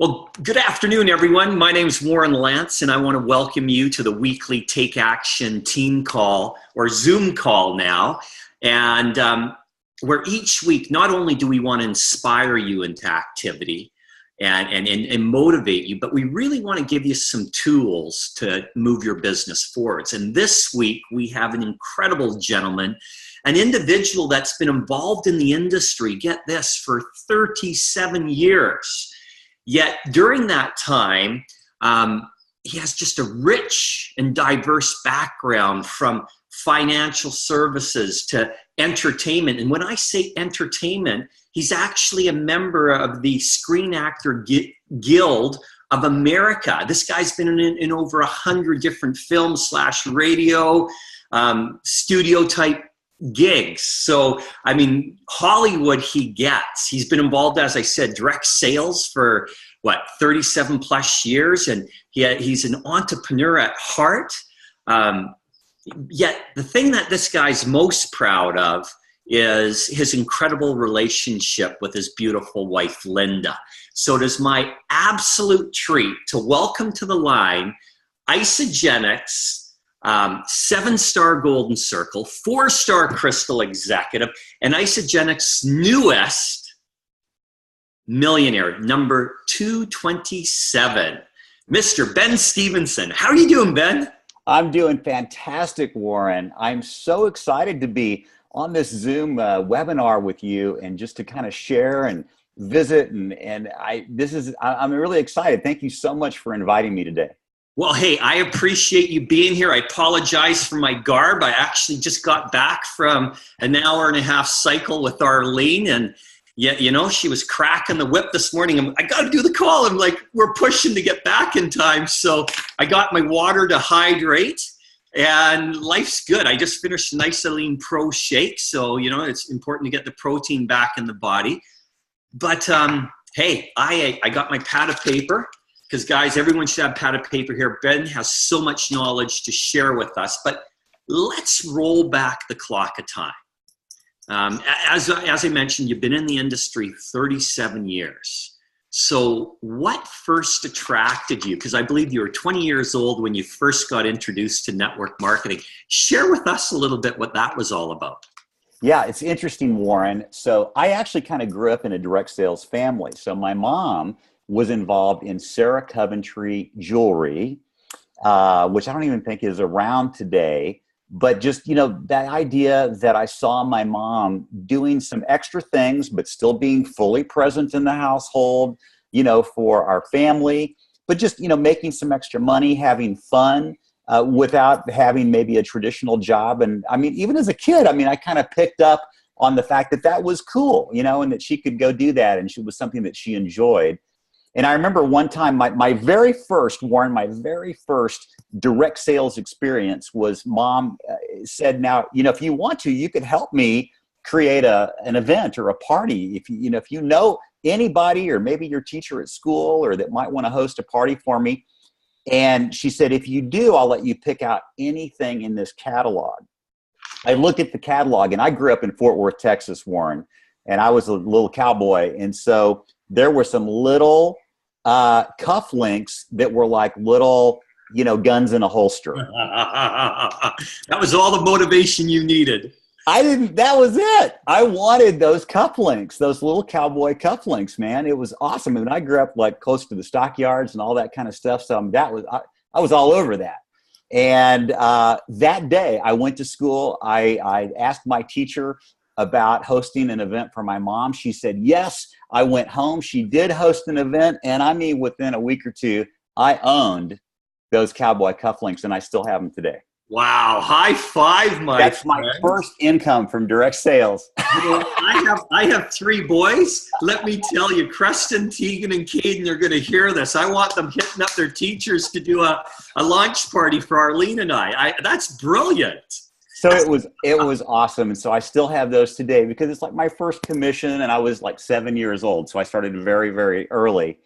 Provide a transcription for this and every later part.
Well, good afternoon, everyone. My name is Warren Lance, and I want to welcome you to the weekly Take Action team call, or Zoom call now. And where each week, not only do we want to inspire you into activity and motivate you, but we really want to give you some tools to move your business forwards. And this week, we have an incredible gentleman, an individual that's been involved in the industry, get this, for 37 years. Yet during that time, he has just a rich and diverse background, from financial services to entertainment. And when I say entertainment, he's actually a member of the Screen Actor Guild of America. This guy's been in over 100 different films / radio, studio type gigs. So, I mean, Hollywood he gets. He's been involved, as I said, direct sales for 37 plus years. And he's an entrepreneur at heart. Yet the thing that this guy's most proud of is his incredible relationship with his beautiful wife, Linda. So it is my absolute treat to welcome to the line Isagenix, 7-star Golden Circle, 4-star Crystal Executive, and Isagenix newest millionaire, number 227, Mr. Ben Stevenson. How are you doing, Ben? I'm doing fantastic, Warren. I'm so excited to be on this Zoom webinar with you and just to kind of share and visit. I'm really excited. Thank you so much for inviting me today. Well, hey, I appreciate you being here. I apologize for my garb. I actually just got back from an hour-and-a-half cycle with Arlene, and she was cracking the whip this morning. I got to do the call. I'm like, we're pushing to get back in time. So I got my water to hydrate, and life's good. I just finished an Isagenix Pro shake. So, it's important to get the protein back in the body. But hey, I got my pad of paper. Because, guys, everyone should have pad of paper here. Ben has so much knowledge to share with us. But let's roll back the clock of time. As I mentioned, you've been in the industry 37 years. So what first attracted you? Because I believe you were 20 years old when you first got introduced to network marketing. Share with us a little bit what that was all about. Yeah, it's interesting, Warren. So I actually kind of grew up in a direct sales family. So my mom was involved in Sarah Coventry jewelry, which I don't even think is around today. But just, that idea that I saw my mom doing some extra things, but still being fully present in the household, for our family, but just, making some extra money, having fun without having maybe a traditional job. And I mean, even as a kid, I kind of picked up on the fact that that was cool, and that she could go do that. And it was something that she enjoyed. And I remember one time, my very first direct sales experience was mom said, now, if you want to, you could help me create an event or a party. If you know anybody, or maybe your teacher at school, or that might want to host a party for me. And she said, if you do, I'll let you pick out anything in this catalog. I looked at the catalog, and I grew up in Fort Worth, Texas, Warren, and I was a little cowboy. And so there were some little cufflinks that were like little, guns in a holster. That was all the motivation you needed. That was it. I wanted those cufflinks, those little cowboy cufflinks, man. It was awesome. I mean, I grew up like close to the stockyards and all that kind of stuff. So I was all over that. And that day I went to school. I asked my teacher about hosting an event for my mom. She said, yes. I went home. She did host an event. And I mean, within a week or two, I owned those cowboy cufflinks, and I still have them today. Wow. High five, my That's friend. my first income from direct sales. I have 3 boys. Let me tell you, Preston, Tegan, and Caden are going to hear this. I want them hitting up their teachers to do a launch party for Arlene and I. That's brilliant. So it was awesome. And so I still have those today because it's like my first commission, and I was like 7 years old. So I started very, very early.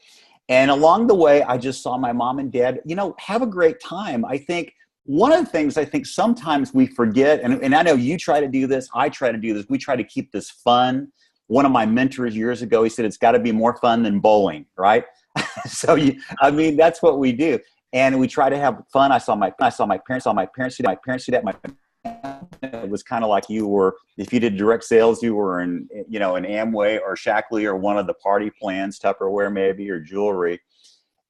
And along the way, I just saw my mom and dad, have a great time. I think one of the things sometimes we forget, and I know you try to do this, I try to do this, we try to keep this fun. One of my mentors years ago, he said, it's got to be more fun than bowling, right? I mean, that's what we do. And we try to have fun. I saw my parents do that. It was kind of like you were, if you did direct sales, you were in, in Amway or Shackley or one of the party plans, Tupperware maybe, or jewelry.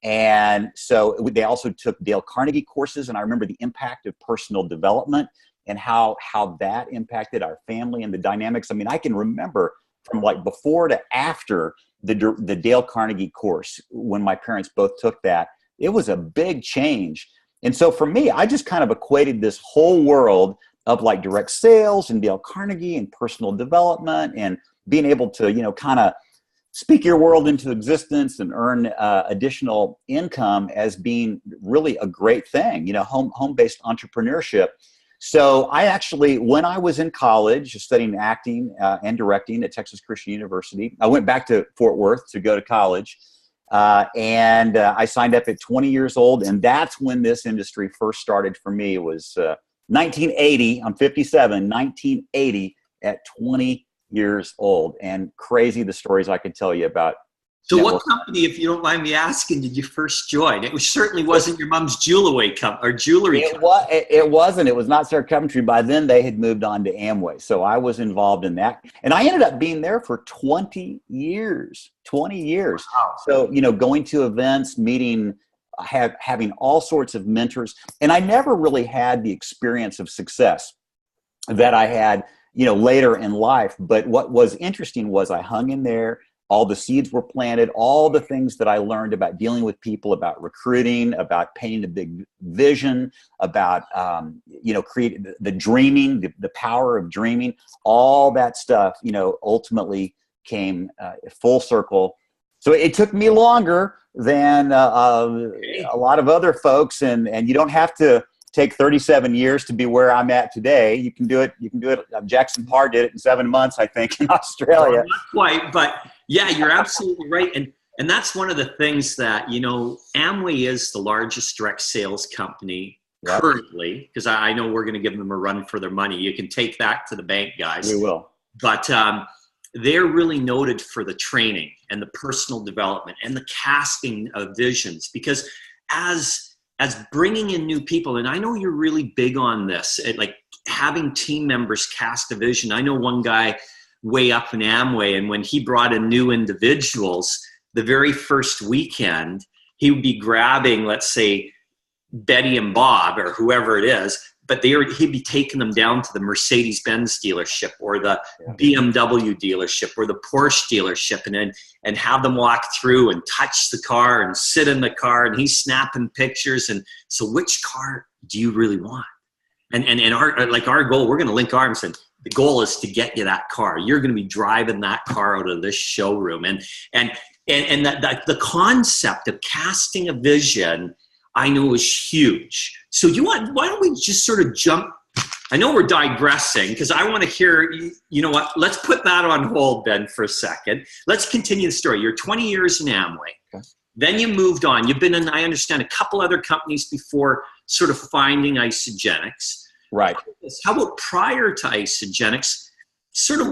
And so they also took Dale Carnegie courses. And I remember the impact of personal development and how that impacted our family and the dynamics. I mean, I can remember from like before to after the Dale Carnegie course, when my parents both took that, it was a big change. And so for me, I just kind of equated this whole world of like direct sales and Dale Carnegie and personal development and being able to, kind of speak your world into existence and earn additional income as being really a great thing, home-based entrepreneurship. So I actually, when I was in college studying acting and directing at Texas Christian University, I went back to Fort Worth to go to college. And I signed up at 20 years old. And that's when this industry first started for me. It was 1980. I'm 57, 1980 at 20 years old. And crazy the stories I could tell you about. So what company, if you don't mind me asking, did you first join? It certainly wasn't your mom's jewelry company. It wasn't. It was not Sarah Coventry. By then, they had moved on to Amway. So I was involved in that. And I ended up being there for 20 years. 20 years. Wow. So, going to events, meeting, having all sorts of mentors. And I never really had the experience of success that I had, later in life. But what was interesting was I hung in there. All the seeds were planted, all the things that I learned about dealing with people, about recruiting, about painting a big vision, about, creating the dreaming, the power of dreaming, all that stuff, ultimately came full circle. So it took me longer than a lot of other folks. And you don't have to take 37 years to be where I'm at today. You can do it. Jackson Parr did it in 7 months, I think, in Australia. Well, not quite, but yeah, you're absolutely right. And that's one of the things that, Amway is the largest direct sales company currently, because I know we're going to give them a run for their money. You can take that to the bank, guys. We will. But they're really noted for the training and the personal development and the casting of visions, because as bringing in new people, and I know you're really big on this, like having team members cast a vision. I know one guy way up in Amway, and when he brought in new individuals, the very first weekend, he would be grabbing, let's say, Betty and Bob or whoever it is, but he'd be taking them down to the Mercedes-Benz dealership or the BMW dealership or the Porsche dealership, and have them walk through and touch the car and sit in the car, and he's snapping pictures. And so which car do you really want? And our goal, we're going to link arms, and the goal is to get you that car. You're going to be driving that car out of this showroom. And that the concept of casting a vision, I know, is huge. So why don't we just sort of jump? I know we're digressing because I want to hear, you know what, let's put that on hold, Ben, for a second. Let's continue the story. You're 20 years in Amway. Okay. Then you moved on. You've been in, I understand, a couple other companies before sort of finding Isagenix. Right. How about prior to Isagenix? Sort of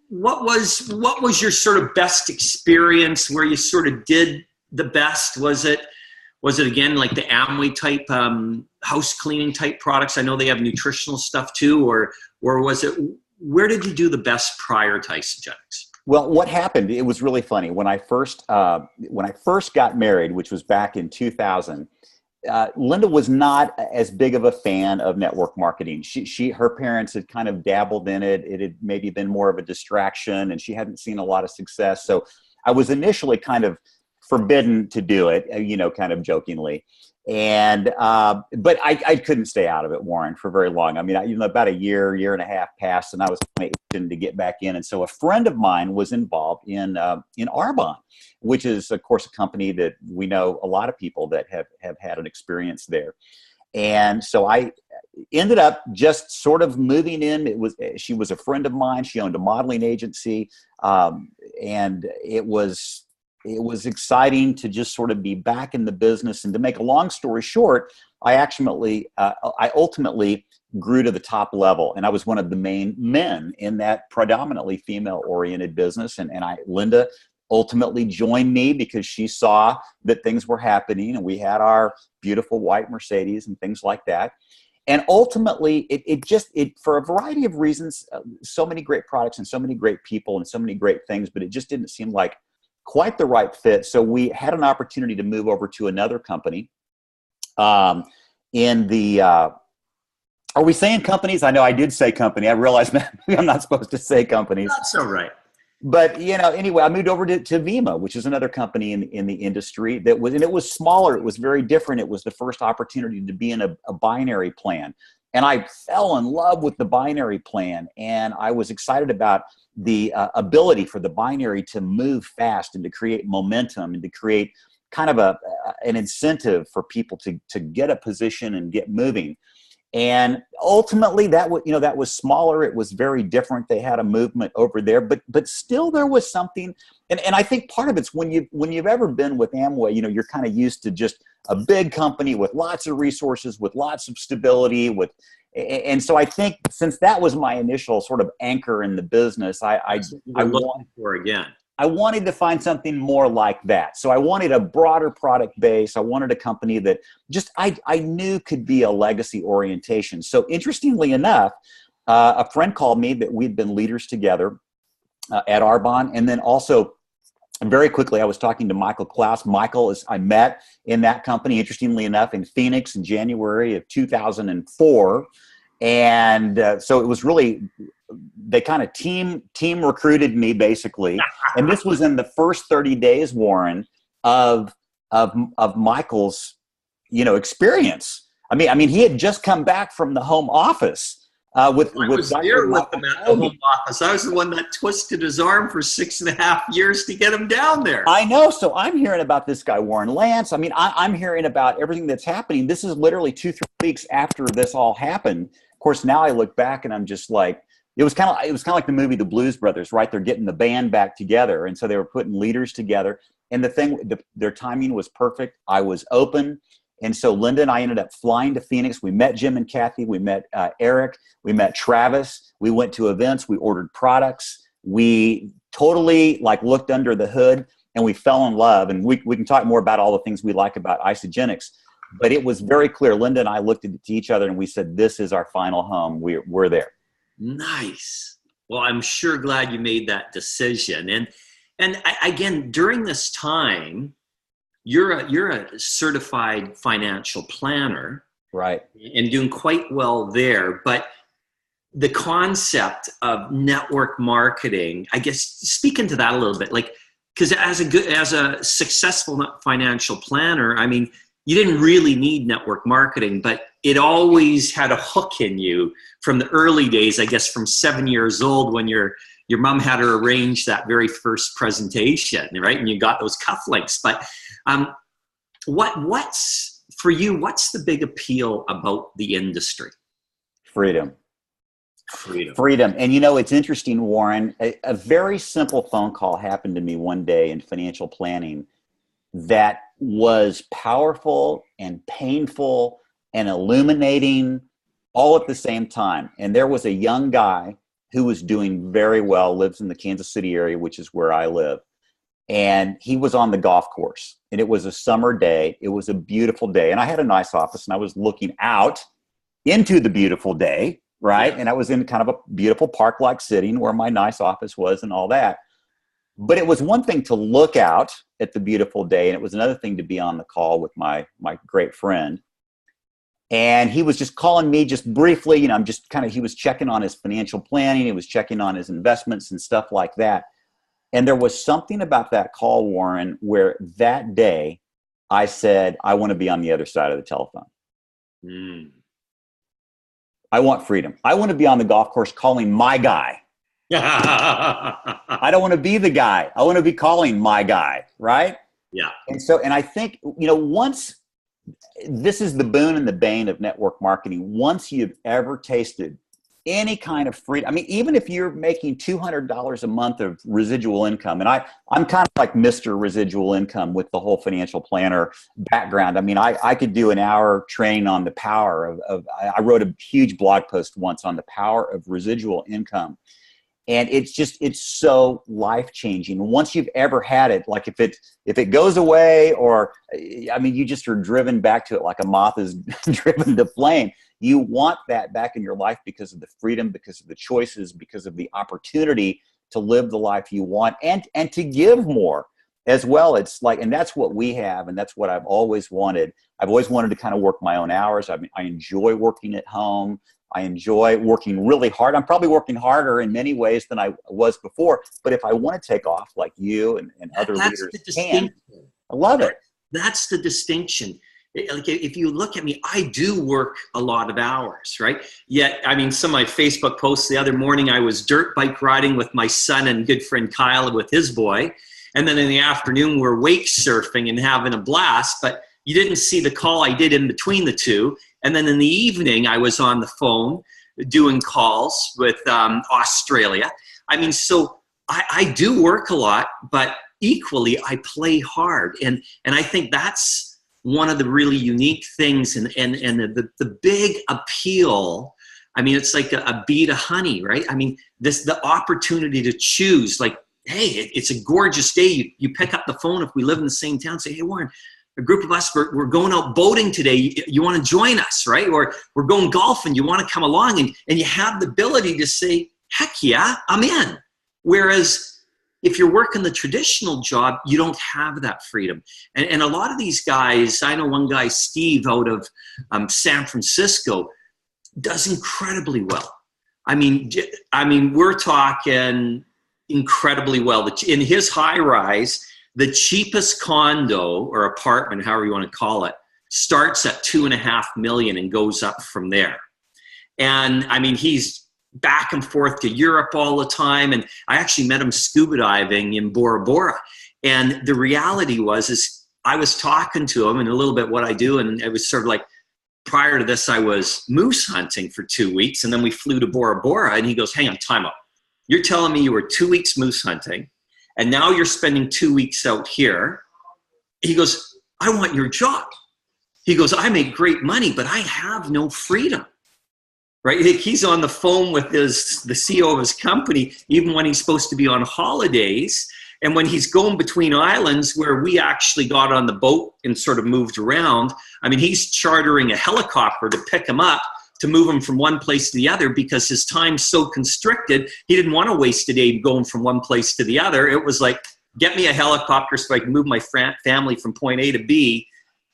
what was your sort of best experience where you sort of did the best? Was it again like the Amway type house cleaning type products? I know they have nutritional stuff too, or was it, where did you do the best prior to Isagenix? Well, what happened? It was really funny when I first got married, which was back in 2000. Linda was not as big of a fan of network marketing. Her parents had kind of dabbled in it. It had maybe been more of a distraction, and she hadn't seen a lot of success. So I was initially kind of forbidden to do it, kind of jokingly. And, but I couldn't stay out of it, Warren, for very long. I mean, about a year and a half passed, and I was itching to get back in. And so a friend of mine was involved in Arbonne, which is, of course, a company that we know a lot of people that have had an experience there. And so I ended up just sort of moving in. She was a friend of mine. She owned a modeling agency. And it was exciting to just sort of be back in the business. And to make a long story short, I ultimately grew to the top level, and I was one of the main men in that predominantly female-oriented business. And Linda ultimately joined me because she saw that things were happening, and we had our beautiful white Mercedes and things like that. And ultimately, it for a variety of reasons, so many great products and so many great people and so many great things, but it just didn't seem like quite the right fit. So we had an opportunity to move over to another company. Are we saying companies? I know I did say company. I realized maybe I'm not supposed to say companies. That's all right. But, anyway, I moved over to Vima, which is another company in the industry and it was smaller. It was very different. It was the first opportunity to be in a binary plan. And I fell in love with the binary plan. And I was excited about the ability for the binary to move fast and to create momentum and to create kind of an incentive for people to get a position and get moving. And ultimately that was smaller. It was very different. They had a movement over there, but still there was something. And I think part of it's when you've ever been with Amway, you're kind of used to just a big company with lots of resources, with lots of stability, and so I think since that was my initial sort of anchor in the business, I looking for again. I wanted to find something more like that. So I wanted a broader product base. I wanted a company that just I knew could be a legacy orientation. So interestingly enough, a friend called me that we'd been leaders together at Arbonne. And then also very quickly, I was talking to Michael Klaus. I met in that company, interestingly enough, in Phoenix in January of 2004. And so it was really, they kind of team recruited me basically. And this was in the first 30 days, Warren, of Michael's, experience. I mean, he had just come back from the home office I was there with him at the home office. I was the one that twisted his arm for 6.5 years to get him down there. I know. So I'm hearing about this guy, Warren Lance. I mean, I'm hearing about everything that's happening. This is literally 2-3 weeks after this all happened. Of course, now I look back and I'm just like, it was kind of like the movie The Blues Brothers, right? They're getting the band back together. And so they were putting leaders together. And their timing was perfect. I was open. And so Linda and I ended up flying to Phoenix. We met Jim and Kathy. We met Eric. We met Travis. We went to events. We ordered products. We totally looked under the hood and we fell in love. And we can talk more about all the things we like about Isagenix. But it was very clear. Linda and I looked at each other and we said, this is our final home. We're there. Nice. Well, I'm sure glad you made that decision. And again, during this time, you're a certified financial planner, right? And doing quite well there. But the concept of network marketing, I guess, speak into that a little bit, because as a successful financial planner, I mean, you didn't really need network marketing, but it always had a hook in you from the early days, I guess, from 7 years old when your mom had her arrange that very first presentation, right? And you got those cufflinks. But what's for you? What's the big appeal about the industry? Freedom. And it's interesting, Warren. A very simple phone call happened to me one day in financial planning that was powerful and painful and illuminating all at the same time. And there was a young guy who was doing very well, lives in the Kansas City area, which is where I live. And he was on the golf course, and it was a summer day. It was a beautiful day. And I had a nice office, and I was looking out into the beautiful day, right? Yeah. And I was in kind of a beautiful park-like setting where my nice office was and all that. But it was one thing to look out at the beautiful day, and it was another thing to be on the call with my great friend. And he was just calling me just briefly, he was checking on his financial planning. He was checking on his investments and stuff like that. And there was something about that call, Warren, where that day I said, I want to be on the other side of the telephone. I want freedom. I want to be on the golf course calling my guy. I don't want to be the guy. I want to be calling my guy, right? Yeah. And I think, once, this is the boon and the bane of network marketing. Once you've ever tasted any kind of freedom, I mean, even if you're making $200 a month of residual income, and I'm kind of like Mr. Residual Income with the whole financial planner background. I mean, I could do an hour training on the power of I wrote a huge blog post once on the power of residual income. And it's so life-changing. Once you've ever had it, like if it goes away, or, I mean, you just are driven back to it like a moth is driven to flame. You want that back in your life because of the freedom, because of the choices, because of the opportunity to live the life you want, and to give more as well. It's like, and that's what we have, and that's what I've always wanted. I've always wanted to kind of work my own hours. I enjoy working at home. I enjoy working really hard. I'm probably working harder in many ways than I was before. But if I want to take off like you and other leaders can, I love it. That's the distinction. Like, if you look at me, I do work a lot of hours, right? Yet, I mean, some of my Facebook posts the other morning, I was dirt bike riding with my son and good friend Kyle with his boy. And then in the afternoon, we're wake surfing and having a blast. But you didn't see the call I did in between the two. And then in the evening, I was on the phone doing calls with Australia. I mean, so I do work a lot, but equally I play hard. And I think that's one of the really unique things and the big appeal. I mean, it's like a bee to honey, right? I mean, the opportunity to choose, like, hey, it's a gorgeous day. You pick up the phone if we live in the same town, say, hey, Warren, a group of us, we're going out boating today. You want to join us, right? Or we're going golfing. You want to come along? And you have the ability to say, heck yeah, I'm in. Whereas if you're working the traditional job, you don't have that freedom. And a lot of these guys, I know one guy, Steve, out of San Francisco, does incredibly well. I mean, we're talking incredibly well. In his high rise, the cheapest condo or apartment, however you want to call it, starts at $2.5 million and goes up from there. And I mean, he's back and forth to Europe all the time. And I actually met him scuba diving in Bora Bora. And the reality is I was talking to him and a little bit what I do. And it was sort of like, prior to this, I was moose hunting for 2 weeks. And then we flew to Bora Bora. And he goes, hang on, time out. You're telling me you were 2 weeks moose hunting, and now you're spending 2 weeks out here. He goes, I want your job. He goes, I make great money, but I have no freedom, right? He's on the phone with the CEO of his company, even when he's supposed to be on holidays. And when he's going between islands where we actually got on the boat and sort of moved around, I mean, he's chartering a helicopter to pick him up, to move him from one place to the other, because his time's so constricted. He didn't want to waste a day going from one place to the other. It was like, get me a helicopter so I can move my family from point A to B,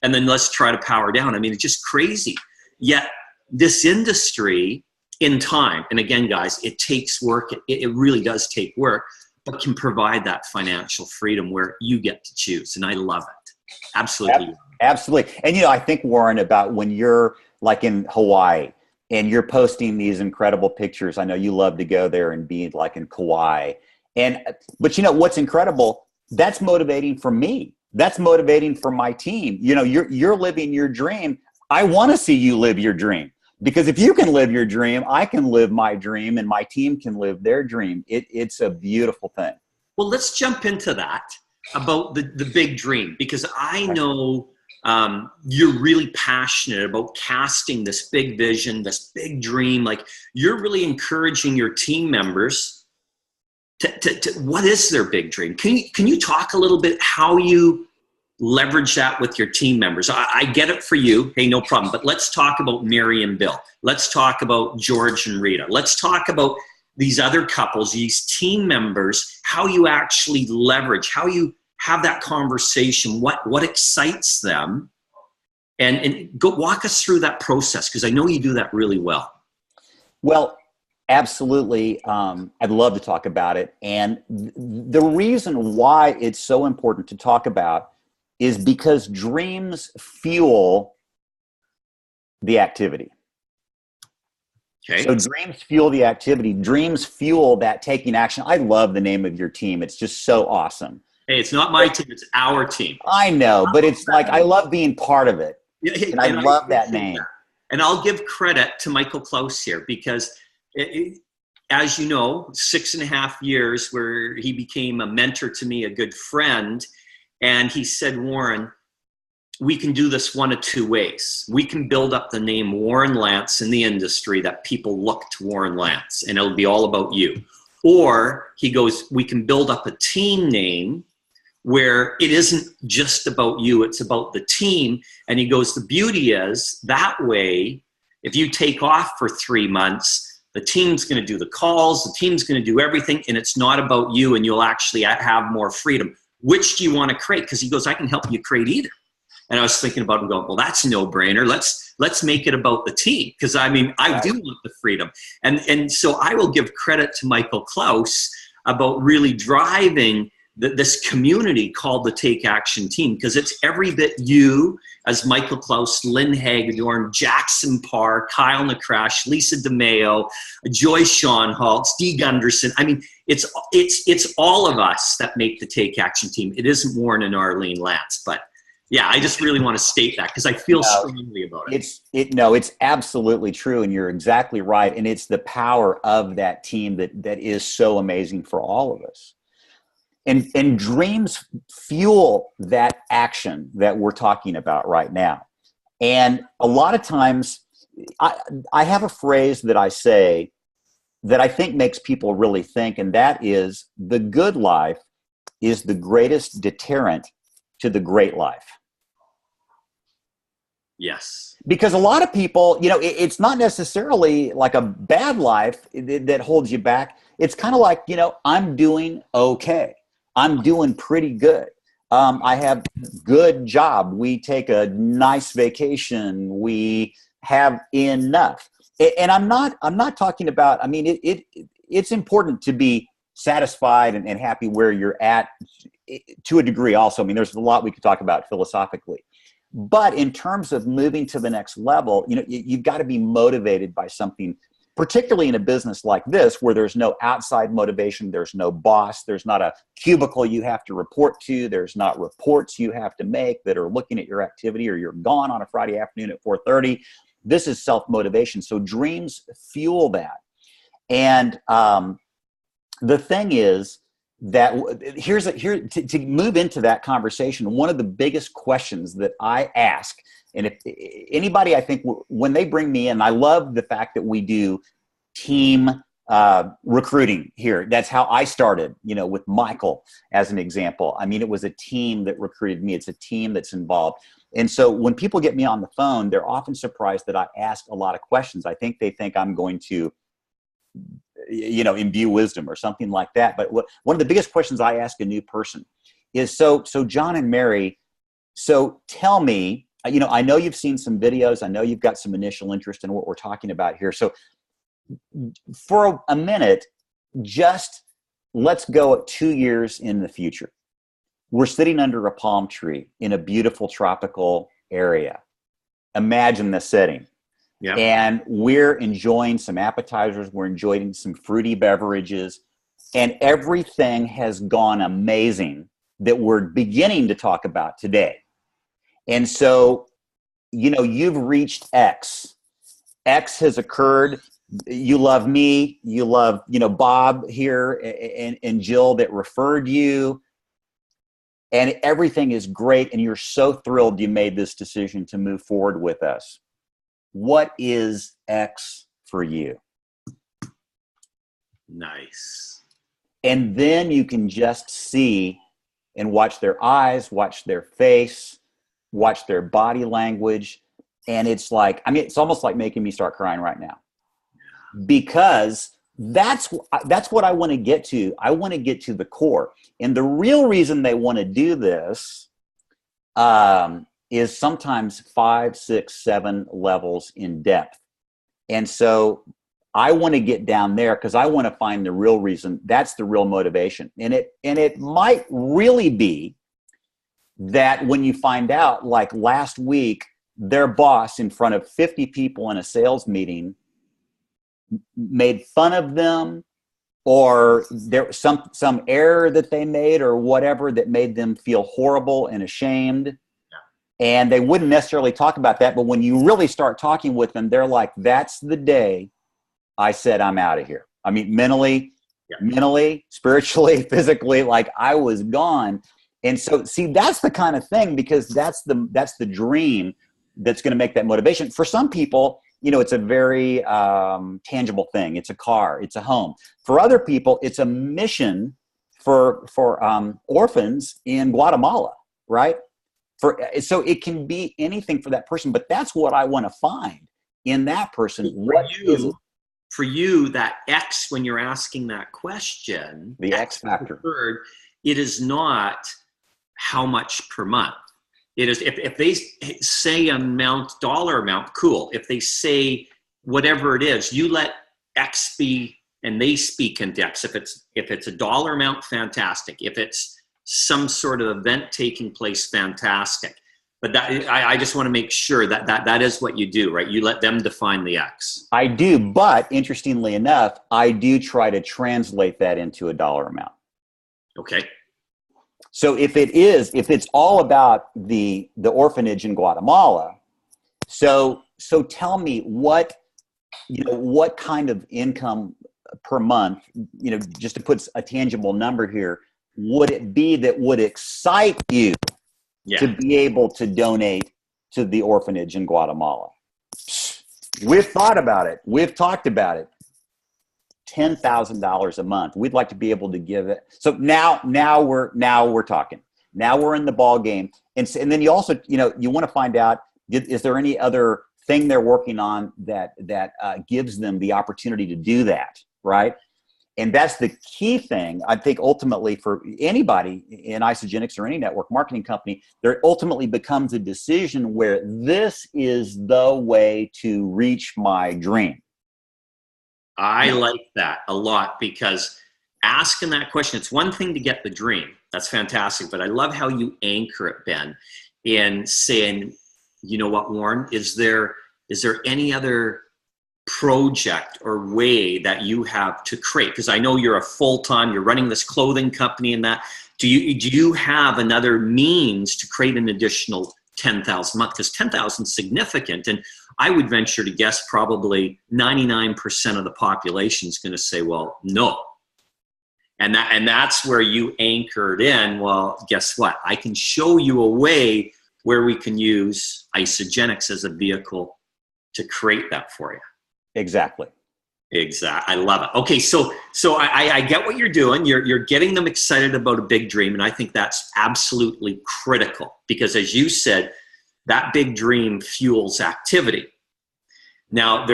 and then let's try to power down. I mean, it's just crazy. Yet this industry in time, and again, guys, it takes work. It really does take work, but can provide that financial freedom where you get to choose. And I love it. Absolutely. Absolutely. And, I think, Warren, about when you're like in Hawaii, and you're posting these incredible pictures. I know you love to go there and be like in Kauai. But what's incredible, that's motivating for me. That's motivating for my team. You're living your dream. I want to see you live your dream, because if you can live your dream, I can live my dream, and my team can live their dream. It's a beautiful thing. Well, let's jump into that about the big dream, because I know you're really passionate about casting this big vision, this big dream. Like, you're really encouraging your team members to what is their big dream? Can you talk a little bit how you leverage that with your team members? I get it for you. Hey, no problem. But let's talk about Mary and Bill. Let's talk about George and Rita. Let's talk about these other couples, these team members, how you actually leverage, how you have that conversation, what excites them, and go walk us through that process, because I know you do that really well. Well, absolutely. I'd love to talk about it. And the reason why it's so important to talk about is because dreams fuel the activity. Okay. So dreams fuel the activity. Dreams fuel that taking action. I love the name of your team. It's just so awesome. Hey, it's not my team, it's our team. I know, but it's like, I love being part of it. And I love that name. And I'll give credit to Michael Klaus here, because as you know, 6.5 years where he became a mentor to me, a good friend. And he said, Warren, we can do this one of two ways. We can build up the name Warren Lance in the industry, that people look to Warren Lance, and it'll be all about you. Or he goes, we can build up a team name where it isn't just about you, it's about the team. And he goes, the beauty is that way, if you take off for 3 months, the team's going to do the calls, the team's going to do everything, and it's not about you, and you'll actually have more freedom. Which do you want to create? Because he goes, I can help you create either. And I was thinking about it, going, well, that's a no-brainer. Let's make it about the team, because I mean, I do want the freedom. And so I will give credit to Michael Klaus about really driving this community called the Take Action Team, because it's every bit you as Michael Klaus, Lynn Hagedorn, Jackson Parr, Kyle Nakrash, Lisa DeMeo, Joyce Schonholtz, Dee Gunderson. I mean, it's all of us that make the Take Action Team. It isn't Warren and Arlene Lance, but yeah, I just really want to state that because I feel strongly about it. It's absolutely true, and you're exactly right. And it's the power of that team that is so amazing for all of us. And dreams fuel that action that we're talking about right now. And a lot of times, I have a phrase that I say that I think makes people really think, and that is, the good life is the greatest deterrent to the great life. Yes. Because a lot of people, it's not necessarily like a bad life that holds you back. It's kind of like, I'm doing okay. I'm doing pretty good. I have good job. We take a nice vacation. We have enough. And I'm not talking about, I mean, it's important to be satisfied and happy where you're at to a degree also. I mean, there's a lot we could talk about philosophically. But in terms of moving to the next level, you've got to be motivated by something, particularly in a business like this, where there's no outside motivation, there's no boss, there's not a cubicle you have to report to, there's not reports you have to make that are looking at your activity, or you're gone on a Friday afternoon at 4:30. This is self-motivation. So dreams fuel that. And the thing is that to move into that conversation, one of the biggest questions that I ask, and if anybody, I think when they bring me in, I love the fact that we do team recruiting here. That's how I started, with Michael as an example. I mean, it was a team that recruited me. It's a team that's involved. And so when people get me on the phone, they're often surprised that I ask a lot of questions. I think they think I'm going to, imbue wisdom or something like that. But one of the biggest questions I ask a new person is, so John and Mary, so tell me, I know you've seen some videos. I know you've got some initial interest in what we're talking about here. So for a minute, just let's go 2 years in the future. We're sitting under a palm tree in a beautiful tropical area. Imagine the setting. Yeah. And we're enjoying some appetizers. We're enjoying some fruity beverages. And everything has gone amazing that we're beginning to talk about today. And so, you've reached X. X has occurred. You love me. You love, Bob here and Jill that referred you. And everything is great. And you're so thrilled you made this decision to move forward with us. What is X for you? Nice. And then you can just see and watch their eyes, watch their face, watch their body language. And it's like, it's almost like making me start crying right now, because that's what I want to get to. I want to get to the core. And the real reason they want to do this is sometimes 5, 6, 7 levels in depth. And so I want to get down there because I want to find the real reason. That's the real motivation. And it might really be that when you find out, like last week, their boss in front of 50 people in a sales meeting made fun of them, or there some error that they made or whatever that made them feel horrible and ashamed. And they wouldn't necessarily talk about that. But when you really start talking with them, they're like, that's the day I said, I'm out of here. I mean, mentally, spiritually, physically, like I was gone. And so, see, that's the kind of thing, because that's the dream that's going to make that motivation. For some people, it's a very tangible thing. It's a car, it's a home. For other people, it's a mission for orphans in Guatemala, right? So it can be anything for that person, but that's what I want to find in that person. For you, that X, when you're asking that question, the X factor, it is not how much per month. It is if they say dollar amount, cool. If they say whatever it is, you let X be, and they speak into X. If it's a dollar amount, fantastic. If it's some sort of event taking place, fantastic. But that I just want to make sure that is what you do, right? You let them define the X. I do, but interestingly enough, I do try to translate that into a dollar amount. Okay. So if it's all about the orphanage in Guatemala, so tell me what kind of income per month, just to put a tangible number here, would it be that would excite you to be able to donate to the orphanage in Guatemala? We've thought about it. We've talked about it. $10,000 a month. We'd like to be able to give it. So now we're talking. Now we're in the ball game. And then you also, you want to find out, is there any other thing they're working on that gives them the opportunity to do that, right? And that's the key thing, I think, ultimately for anybody in Isagenix or any network marketing company. There ultimately becomes a decision where this is the way to reach my dream. I like that a lot, because asking that question, it's one thing to get the dream. That's fantastic. But I love how you anchor it, Ben, in saying, you know what, Warren, is there any other project or way that you have to create? Because I know you're you're running this clothing company and that. Do you have another means to create an additional 10,000 a month? Because 10,000 is significant. And I would venture to guess probably 99% of the population is going to say, well, no. And that's where you anchored in. Well, guess what? I can show you a way where we can use Isagenix as a vehicle to create that for you. Exactly. I love it. Okay, so I get what you're doing. You're getting them excited about a big dream, and I think that's absolutely critical, because as you said, that big dream fuels activity. Now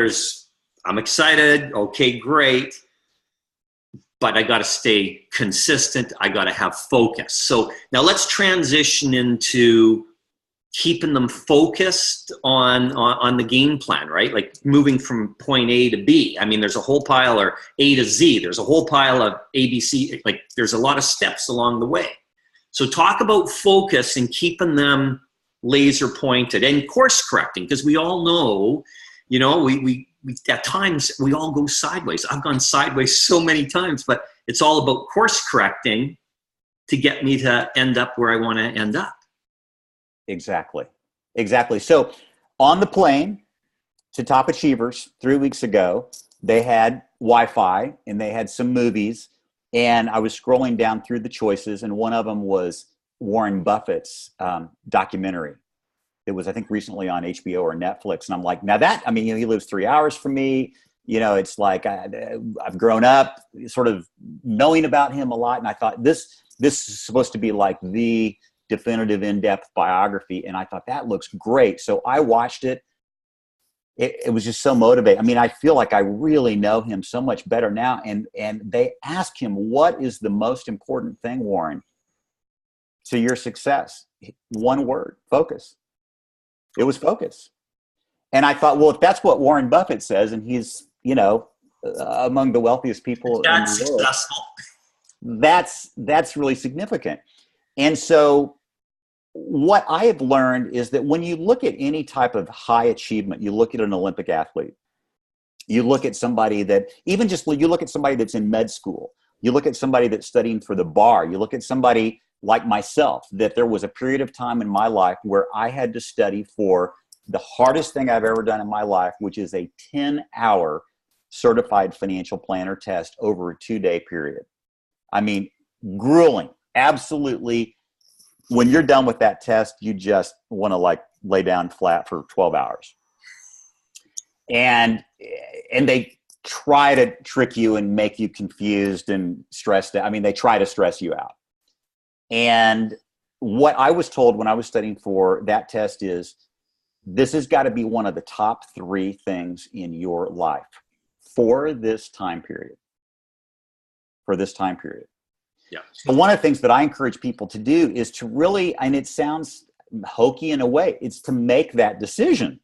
I'm excited. Okay, great. But I got to stay consistent. I got to have focus. So now let's transition into keeping them focused on the game plan, right? Like moving from point A to B. I mean, there's a whole pile, or A to Z. There's a whole pile of ABC. Like there's a lot of steps along the way. So talk about focus and keeping them laser pointed and course correcting, because we all know, we at times we all go sideways. I've gone sideways so many times, but it's all about course correcting to get me to end up where I want to end up. Exactly. So on the plane to Top Achievers 3 weeks ago, they had Wi-Fi and they had some movies, and I was scrolling down through the choices, and one of them was Warren Buffett's documentary. It was, I think, recently on HBO or Netflix. And I'm like, now that, he lives 3 hours from me. It's like I've grown up sort of knowing about him a lot. And I thought this is supposed to be like the definitive in-depth biography. And I thought that looks great. So I watched it. It was just so motivating. I feel like I really know him so much better now. And they asked him, what is the most important thing, Warren, to your success? One word: focus. It was focus. And I thought, well, if that's what Warren Buffett says, and he's, among the wealthiest people in the world, successful. That's really significant. And so what I have learned is that when you look at any type of high achievement, you look at an Olympic athlete, you look at somebody that you look at somebody that's in med school, you look at somebody that's studying for the bar, you look at somebody like myself, that there was a period of time in my life where I had to study for the hardest thing I've ever done in my life, which is a 10-hour certified financial planner test over a 2-day period. Grueling, absolutely. When you're done with that test, you just want to lay down flat for 12 hours. and they try to trick you and make you confused and stressed out. I mean, they try to stress you out. And what I was told when I was studying for that test is, this has got to be one of the top 3 things in your life for this time period. Yeah. So one of the things that I encourage people to do is to really, and it sounds hokey in a way, it's to make that decision,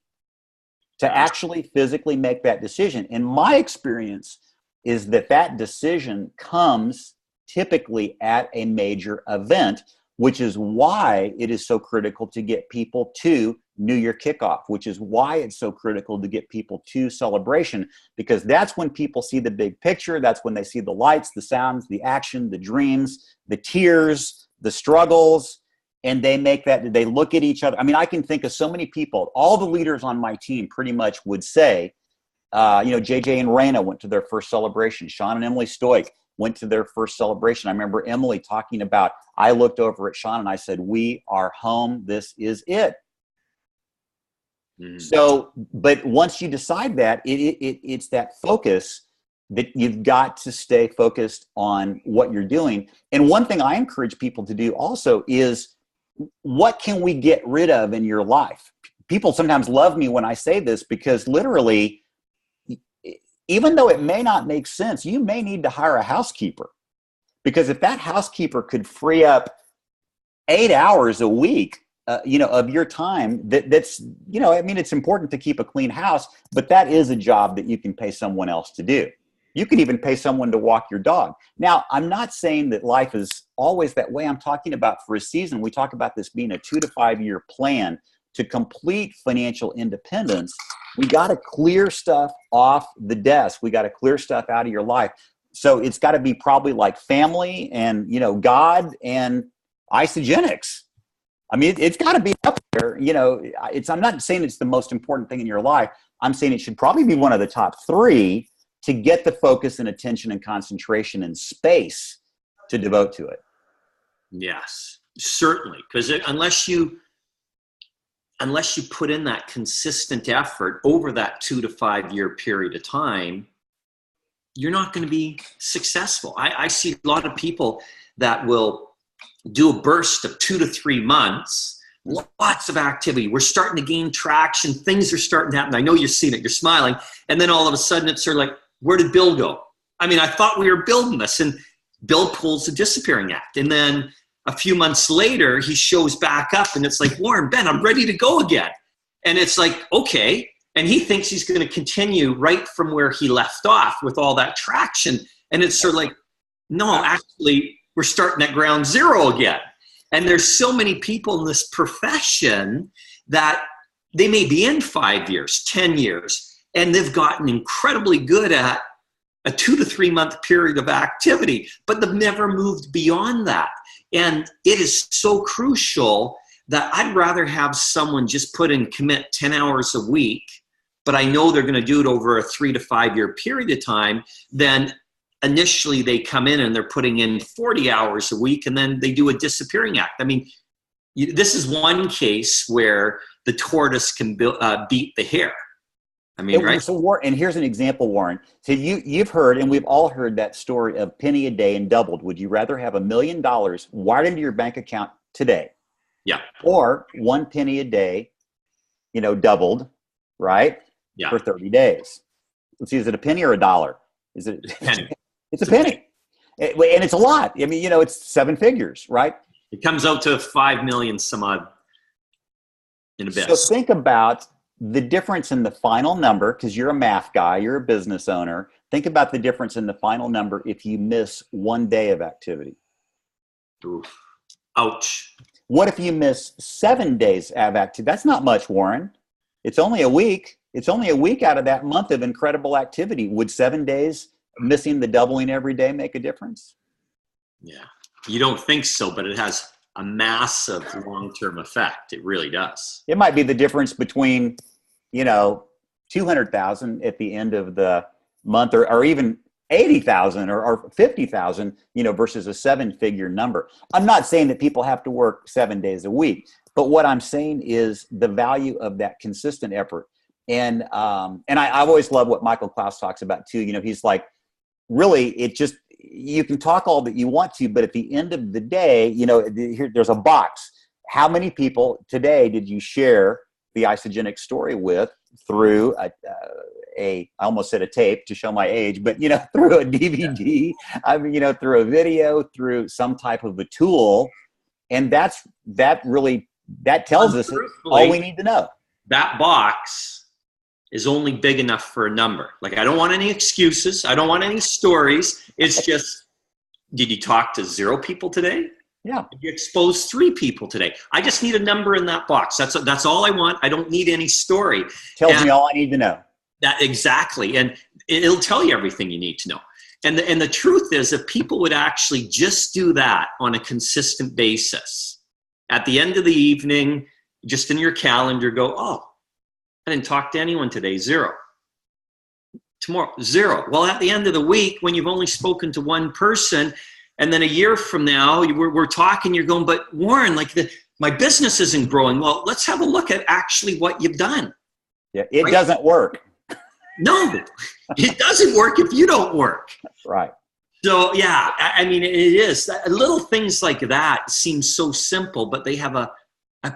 to actually physically make that decision. And my experience is that decision comes typically at a major event, which is why it is so critical to get people to New Year kickoff, which is why it's so critical to get people to celebration, because that's when people see the big picture. That's when they see the lights, the sounds, the action, the dreams, the tears, the struggles, and they look at each other. I mean, I can think of so many people, all the leaders on my team pretty much would say, JJ and Raina went to their first celebration. Sean and Emily Stoic went to their first celebration. I remember Emily talking about, I looked over at Sean and I said, we are home. This is it. So, but once you decide that, it's that focus that you've got to stay focused on what you're doing. And one thing I encourage people to do also is, what can we get rid of in your life? People sometimes love me when I say this, because literally, even though it may not make sense, you may need to hire a housekeeper, because if that housekeeper could free up 8 hours a week, of your time, that's, I mean, it's important to keep a clean house, but that is a job that you can pay someone else to do. You can even pay someone to walk your dog. Now, I'm not saying that life is always that way. I'm talking about for a season. We talk about this being a 2 to 5 year plan to complete financial independence. We got to clear stuff off the desk. We got to clear stuff out of your life. So it's got to be probably like family and, God and Isagenix. I mean, it's got to be up there. I'm not saying it's the most important thing in your life. I'm saying it should probably be one of the top 3 to get the focus and attention and concentration and space to devote to it. Yes, certainly. Because unless you put in that consistent effort over that 2 to 5 year period of time, you're not going to be successful. I see a lot of people that will do a burst of 2 to 3 months, lots of activity. We're starting to gain traction. Things are starting to happen. I know you've seen it. You're smiling. And then all of a sudden it's sort of like, where did Bill go? I mean, I thought we were building this, and Bill pulls the disappearing act. And then a few months later, he shows back up and it's like, Warren, Ben, I'm ready to go again. And it's like, okay. And he thinks he's going to continue right from where he left off with all that traction. And it's sort of like, no, actually, we're starting at ground zero again. And there's so many people in this profession that they may be in 5 years, 10 years, and they've gotten incredibly good at a 2 to 3 month period of activity, but they've never moved beyond that. And it is so crucial that I'd rather have someone just commit 10 hours a week, but I know they're going to do it over a 3 to 5 year period of time, than initially they come in and they're putting in 40 hours a week and then they do a disappearing act. I mean, this is one case where the tortoise can beat the hare. I mean, right? So, and here's an example, Warren. So you've heard, and we've all heard that story of penny a day and doubled. Would you rather have $1 million wired into your bank account today? Yeah. Or 1 penny a day, doubled, right? Yeah. For 30 days. Let's see, is it a penny or a dollar? Is it a penny? It's a penny. And it's a lot. I mean, it's 7 figures, right? It comes out to 5 million some odd in a bit. So think about the difference in the final number, because you're a math guy, you're a business owner. Think about the difference in the final number if you miss 1 day of activity. Oof. Ouch. What if you miss 7 days of activity? That's not much, Warren. It's only a week. It's only a week out of that month of incredible activity. Would 7 days missing the doubling every day make a difference? Yeah. You don't think so, but it has a massive long-term effect. It really does. It might be the difference between, 200,000 at the end of the month, or even 80,000 or 50,000, versus a 7-figure number. I'm not saying that people have to work 7 days a week, but what I'm saying is the value of that consistent effort. I always love what Michael Klaus talks about too. He's like, really, you can talk all that you want to, but at the end of the day, there's a box. How many people today did you share the Isagenix story with through I almost said a tape to show my age, but through a DVD, through a video, through some type of a tool, and that tells us all we need to know. That box is only big enough for a number. Like, I don't want any excuses. I don't want any stories. It's just, did you talk to 0 people today? Yeah. Did you expose 3 people today? I just need a number in that box. That's all I want. I don't need any story. Tells me all I need to know. That exactly. And it'll tell you everything you need to know. And the truth is, if people would actually just do that on a consistent basis, at the end of the evening, just in your calendar, go, oh, I didn't talk to anyone today, 0. Tomorrow, 0. Well, at the end of the week, when you've only spoken to 1 person, and then a year from now, we're talking, you're going, but Warren, my business isn't growing. Well, let's have a look at actually what you've done. Yeah, it doesn't work. No, it doesn't work if you don't work. Right. So, yeah, I mean, it is. Little things like that seem so simple, but they have a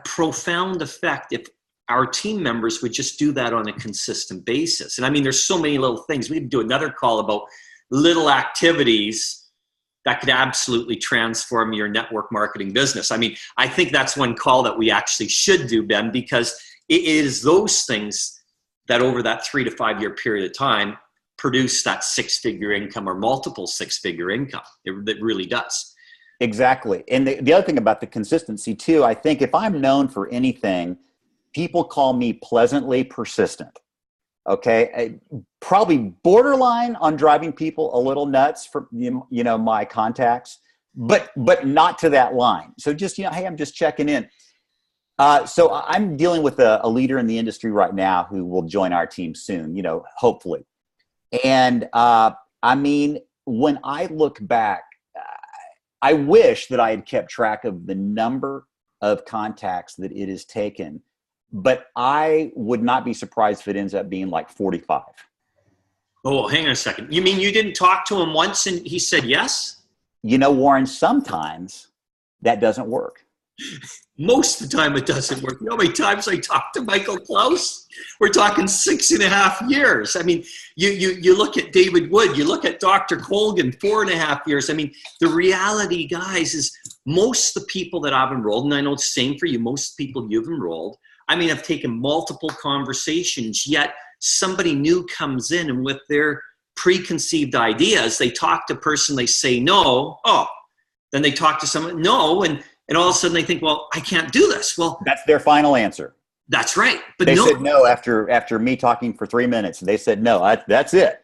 profound effect if our team members would just do that on a consistent basis. And I mean, there's so many little things. We can do another call about little activities that could absolutely transform your network marketing business. I mean, I think that's one call that we actually should do, Ben, because it is those things that over that 3 to 5 year period of time produce that 6-figure income or multiple 6-figure income. It really does. Exactly. And the other thing about the consistency too, I think if I'm known for anything, people call me pleasantly persistent. Okay. Probably borderline on driving people a little nuts for, my contacts, but not to that line. So just, hey, I'm just checking in. So I'm dealing with a leader in the industry right now who will join our team soon, hopefully. And I mean, when I look back, I wish that I had kept track of the number of contacts that it has taken, but I would not be surprised if it ends up being like 45. Oh, hang on a second. You mean you didn't talk to him once and he said yes? Warren, sometimes that doesn't work. Most of the time it doesn't work. You know how many times I talked to Michael Klaus? We're talking 6.5 years. I mean, you look at David Wood, you look at Dr. Colgan, 4.5 years. I mean, the reality, guys, is most of the people that I've enrolled, and I know it's the same for you, most people you've enrolled, I mean, I've taken multiple conversations, yet somebody new comes in and with their preconceived ideas, they talk to a person, they say no, then they talk to someone, no, and all of a sudden they think, well, I can't do this. Well, that's their final answer. That's right. But they said no after me talking for 3 minutes. They said no, that's it.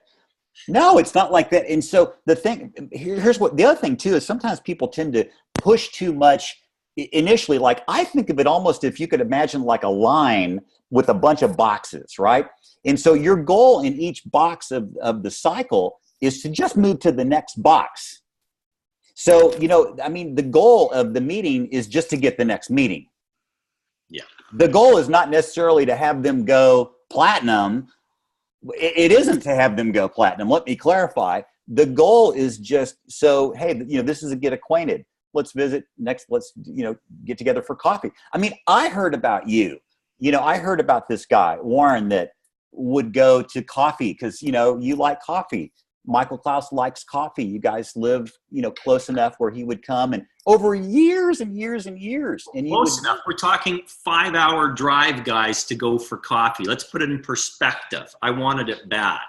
No, it's not like that. And so the thing, here's what the other thing too is sometimes people tend to push too much initially. Like I think of it almost if you could imagine like a line with a bunch of boxes, right? And so your goal in each box of the cycle is to just move to the next box. So, I mean, the goal of the meeting is just to get the next meeting. Yeah. The goal is not necessarily to have them go platinum. It isn't to have them go platinum. Let me clarify. The goal is just so, hey, this is a get acquainted. Let's visit next. Let's, get together for coffee. I mean, I heard about you. I heard about this guy, Warren, that would go to coffee because, you like coffee. Michael Klaus likes coffee. You guys live, close enough where he would come and over years and years and years. And close enough. We're talking 5-hour drive, guys, to go for coffee. Let's put it in perspective. I wanted it bad.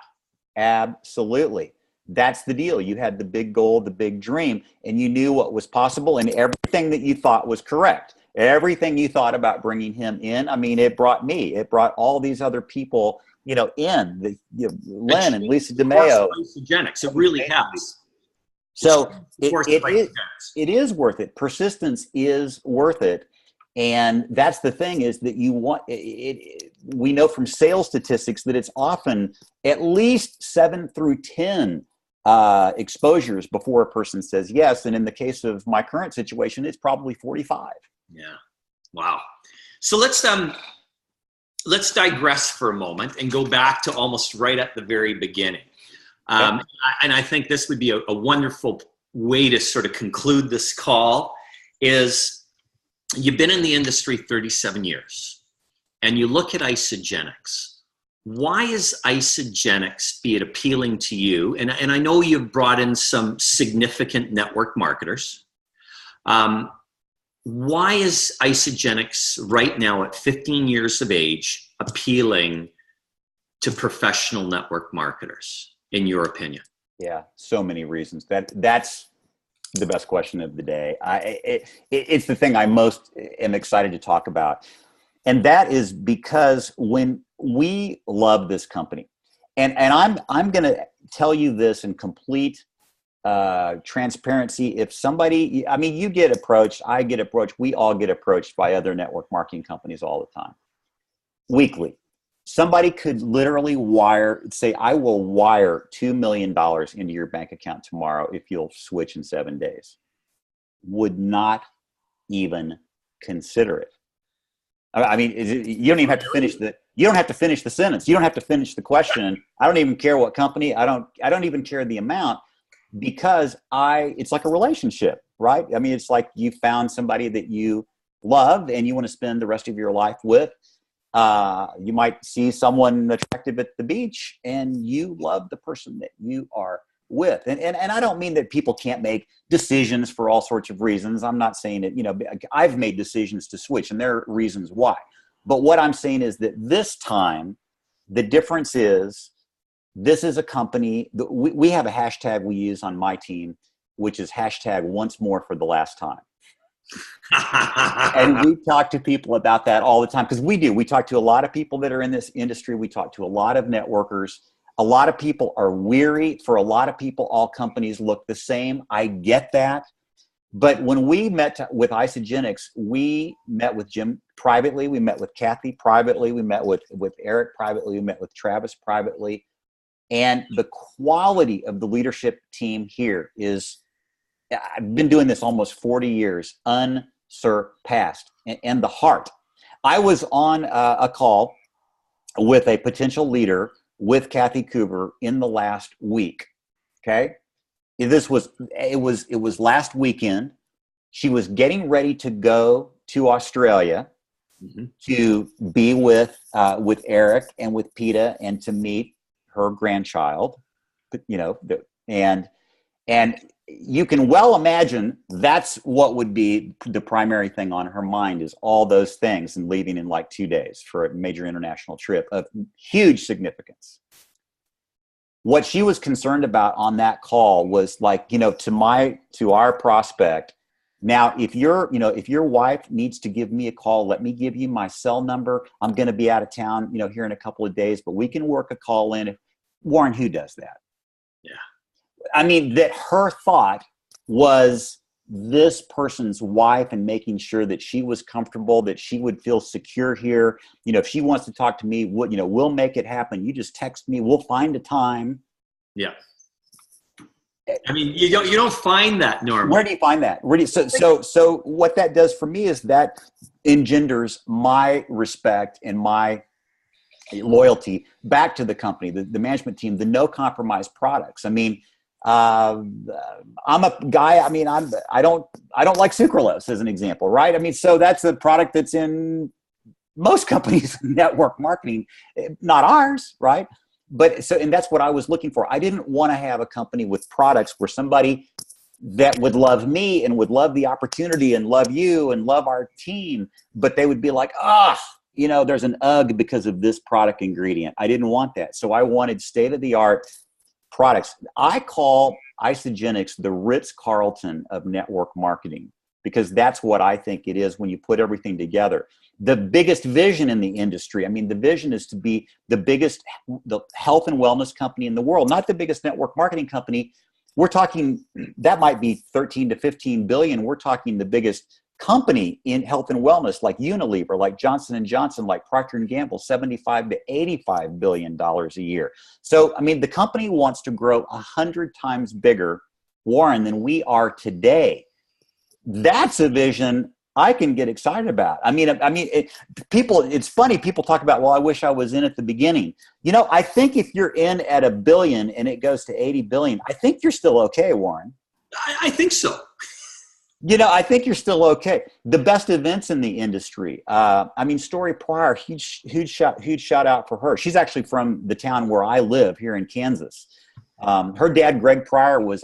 Absolutely. That's the deal. You had the big goal, the big dream, and you knew what was possible and everything that you thought was correct. Everything you thought about bringing him in. I mean, it brought all these other people in Len and Lisa DeMeo. Isagenix, it really has. So it is worth it. Persistence is worth it. And that's the thing is that you want it. We know from sales statistics that it's often at least 7 through 10 exposures before a person says yes. And in the case of my current situation, it's probably 45. Yeah. Wow. So let's let's digress for a moment and go back to almost right at the very beginning. And I think this would be a wonderful way to sort of conclude this call is you've been in the industry 37 years and you look at Isagenix. Why is Isagenix, be it appealing to you? And I know you've brought in some significant network marketers. Why is Isagenix right now at 15 years of age appealing to professional network marketers, in your opinion? Yeah, so many reasons. That's the best question of the day. It's the thing I most am excited to talk about. And that is because when we love this company, and I'm going to tell you this in complete transparency. If somebody, I mean, you get approached, I get approached, we all get approached by other network marketing companies all the time, weekly. Somebody could literally say, I will wire $2 million into your bank account tomorrow if you'll switch in 7 days. Would not even consider it. I mean, you don't even have to finish you don't have to finish the sentence. You don't have to finish the question. I don't even care what company. I don't even care the amount, because it's like a relationship, right? I mean, it's like you found somebody that you love and you want to spend the rest of your life with. You might see someone attractive at the beach and you love the person that you are with. And I don't mean that people can't make decisions for all sorts of reasons. I'm not saying that, I've made decisions to switch and there are reasons why. But what I'm saying is that this time, the difference is this is a company that we have a hashtag we use on my team, which is hashtag once more for the last time. And we talk to people about that all the time, because we talk to a lot of people that are in this industry. We talk to a lot of networkers. A lot of people are weary. For a lot of people, all companies look the same. I get that. But when we met with Isagenix, we met with Jim privately. We met with Kathy privately. We met with Eric privately. We met with Travis privately. And the quality of the leadership team here is, I've been doing this almost 40 years, unsurpassed. And the heart. I was on a call with a potential leader with Kathy Cooper in the last week. Okay. It was last weekend. She was getting ready to go to Australia to be with Eric and with PETA and to meet her grandchild, and you can well imagine that's what would be the primary thing on her mind, is all those things, and leaving in like 2 days for a major international trip of huge significance. What she was concerned about on that call was like, to our prospect, now, if your wife needs to give me a call, let me give you my cell number. I'm going to be out of town, here in a couple of days, but we can work a call in. Warren, who does that? Yeah. I mean, that her thought was this person's wife and making sure that she was comfortable, that she would feel secure here. If she wants to talk to me, we'll make it happen. You just text me, we'll find a time. Yeah. I mean, you don't find that normally. Where do you find that? So what that does for me is that engenders my respect and my loyalty back to the company, the management team, the no compromise products. I mean, I'm a guy, I don't like sucralose as an example, right? I mean, so that's a product that's in most companies' network marketing, not ours, right? But and that's what I was looking for. I didn't want to have a company with products where somebody that would love me and would love the opportunity and love you and love our team, but they would be like, there's an UGG because of this product ingredient. I didn't want that. So I wanted state-of-the-art products. I call Isagenix the Ritz-Carlton of network marketing, because that's what I think it is when you put everything together. The biggest vision in the industry, the vision is to be the health and wellness company in the world, not the biggest network marketing company. We're talking, that might be 13 to 15 billion. We're talking the biggest company in health and wellness, like Unilever, like Johnson & Johnson, like Procter & Gamble, $75 to $85 billion a year. So, the company wants to grow 100 times bigger, Warren, than we are today. That's a vision I can get excited about. It's funny. People talk about, well, I wish I was in at the beginning. I think if you're in at $1 billion and it goes to 80 billion, I think you're still okay, Warren. I think so. I think you're still okay. The best events in the industry. Story Pryor, huge shout out for her. She's actually from the town where I live here in Kansas. Her dad, Greg Pryor, was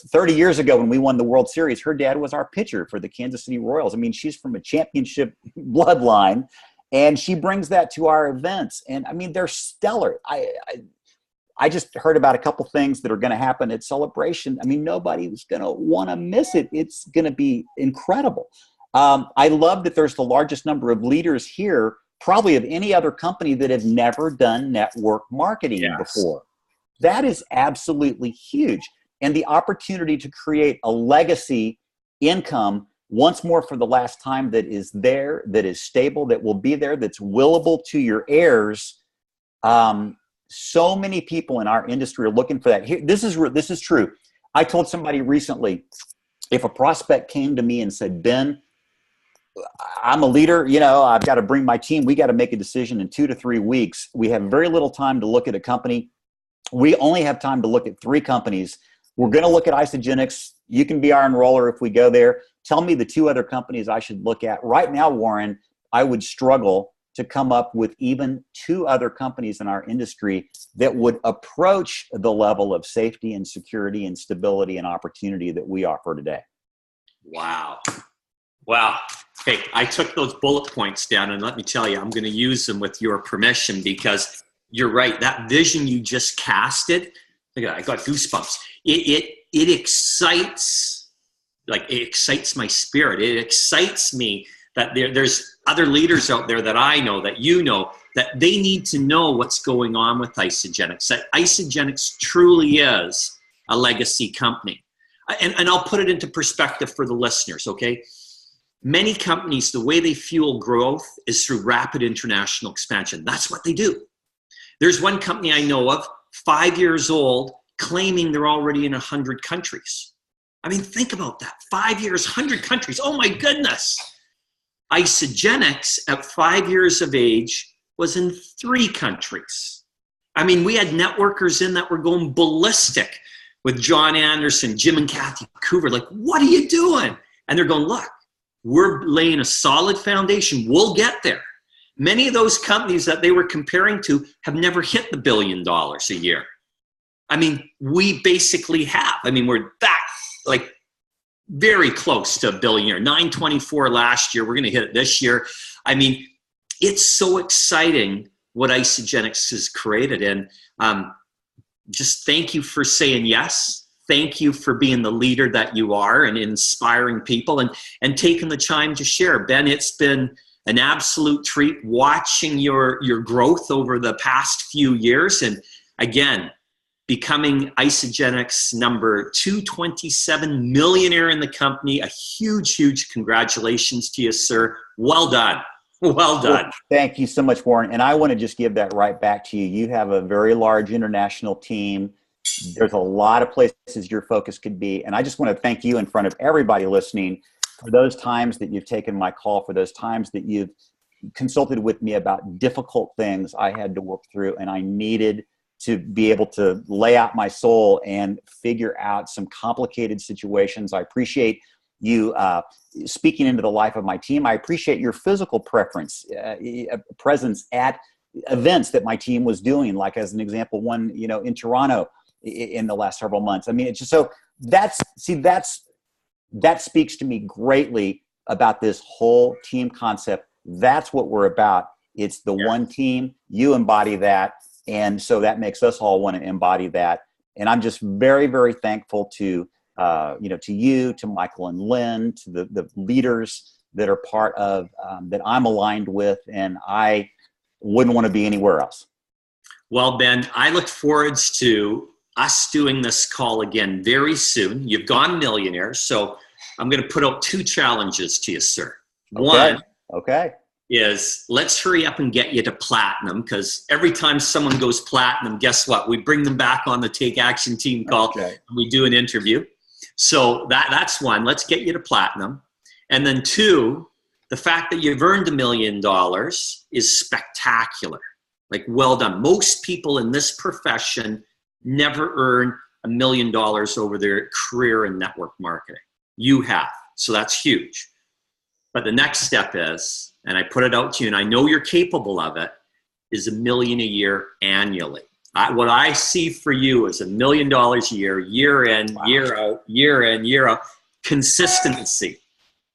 30 years ago when we won the World Series. Her dad was our pitcher for the Kansas City Royals. She's from a championship bloodline, and she brings that to our events. And they're stellar. I just heard about a couple things that are going to happen at Celebration. Nobody's going to want to miss it. It's going to be incredible. I love that there's the largest number of leaders here, probably of any other company, that have never done network marketing before. That is absolutely huge. And the opportunity to create a legacy income once more for the last time that is there, that is stable, that will be there, that's willable to your heirs. So many people in our industry are looking for that. Here, this is true. I told somebody recently, if a prospect came to me and said, Ben, I'm a leader, I've got to bring my team. We got to make a decision in 2 to 3 weeks. We have very little time to look at a company. We only have time to look at 3 companies. We're going to look at Isagenix. You can be our enroller if we go there. Tell me the 2 other companies I should look at. Right now, Warren, I would struggle to come up with even 2 other companies in our industry that would approach the level of safety and security and stability and opportunity that we offer today. Wow. Hey, I took those bullet points down, and let me tell you, I'm going to use them with your permission, because you're right. That vision you just casted, look at that, I got goosebumps. It excites, it excites my spirit. It excites me that there's other leaders out there that I know, that that they need to know what's going on with Isagenix. That Isagenix truly is a legacy company. And I'll put it into perspective for the listeners, okay? Many companies, the way they fuel growth is through rapid international expansion. That's what they do. There's one company I know of, 5 years old, claiming they're already in 100 countries. Think about that. 5 years, 100 countries. Oh my goodness. Isagenix at 5 years of age was in 3 countries. We had networkers in that were going ballistic with John Anderson, Jim and Kathy Coover. What are you doing? And they're going, look, we're laying a solid foundation. We'll get there. Many of those companies that they were comparing to have never hit the $1 billion a year. We basically have. We're that, very close to $1 billion. 924 last year. We're going to hit it this year. It's so exciting what Isagenix has created. And just thank you for saying yes. Thank you for being the leader that you are and inspiring people and taking the time to share. Ben, it's been an absolute treat watching your growth over the past few years. And again, becoming Isagenix number 227 millionaire in the company. A huge congratulations to you, sir. Well done. Well done. Well, thank you so much, Warren. And I want to just give that right back to you. You have a very large international team. There's a lot of places your focus could be. And I just want to thank you in front of everybody listening for those times that you've taken my call, for those times that you've consulted with me about difficult things I had to work through, and I needed to be able to lay out my soul and figure out some complicated situations. I appreciate you speaking into the life of my team. I appreciate your physical presence at events that my team was doing, like as an example, one in Toronto in the last several months. It's just so that speaks to me greatly about this whole team concept. That's what we're about. It's the one team. You embody that. And so that makes us all want to embody that. And I'm just very, very thankful to you, to Michael and Lynn, to the leaders that are part of, that I'm aligned with, and I wouldn't want to be anywhere else. Well, Ben, I look forward to us doing this call again very soon. You've gone millionaire, so I'm going to put out 2 challenges to you, sir. Okay. One is let's hurry up and get you to platinum, because every time someone goes platinum, guess what? We bring them back on the Take Action team call and we do an interview. So that's one. Let's get you to platinum. And then two, the fact that you've earned $1 million is spectacular. Like, well done. Most people in this profession never earn $1 million over their career in network marketing. You have. So that's huge. But the next step is, and I put it out to you, and I know you're capable of it, is $1 million a year annually. What I see for you is $1 million a year, year in, year out, year in, year out, consistency,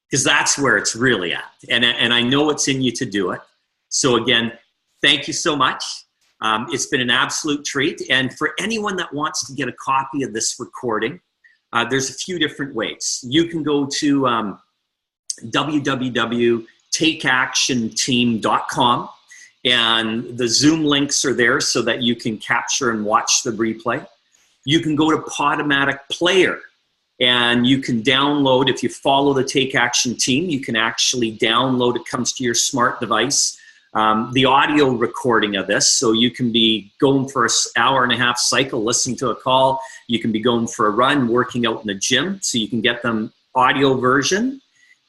because that's where it's really at. And I know it's in you to do it. So again, thank you so much. It's been an absolute treat. And for anyone that wants to get a copy of this recording, there's a few different ways. You can go to www.takeactionteam.com, and the Zoom links are there so that you can capture and watch the replay. You can go to Podomatic Player, and you can download, if you follow the Take Action team, you can actually download, it comes to your smart device, the audio recording of this. So you can be going for an hour and a half cycle, listening to a call. You can be going for a run, working out in the gym. So you can get them audio version.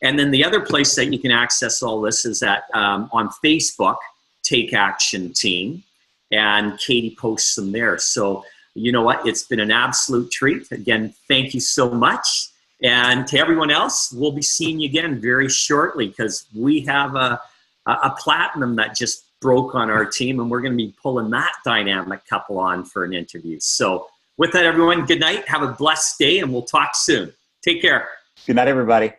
And then the other place that you can access all this is at on Facebook, Take Action Team, and Katie posts them there. So you know what? It's been an absolute treat. Again, thank you so much. And to everyone else, we'll be seeing you again very shortly, because we have a platinum that just broke on our team, and we're going to be pulling that dynamic couple on for an interview. So with that, everyone, good night. Have a blessed day, and we'll talk soon. Take care. Good night, everybody.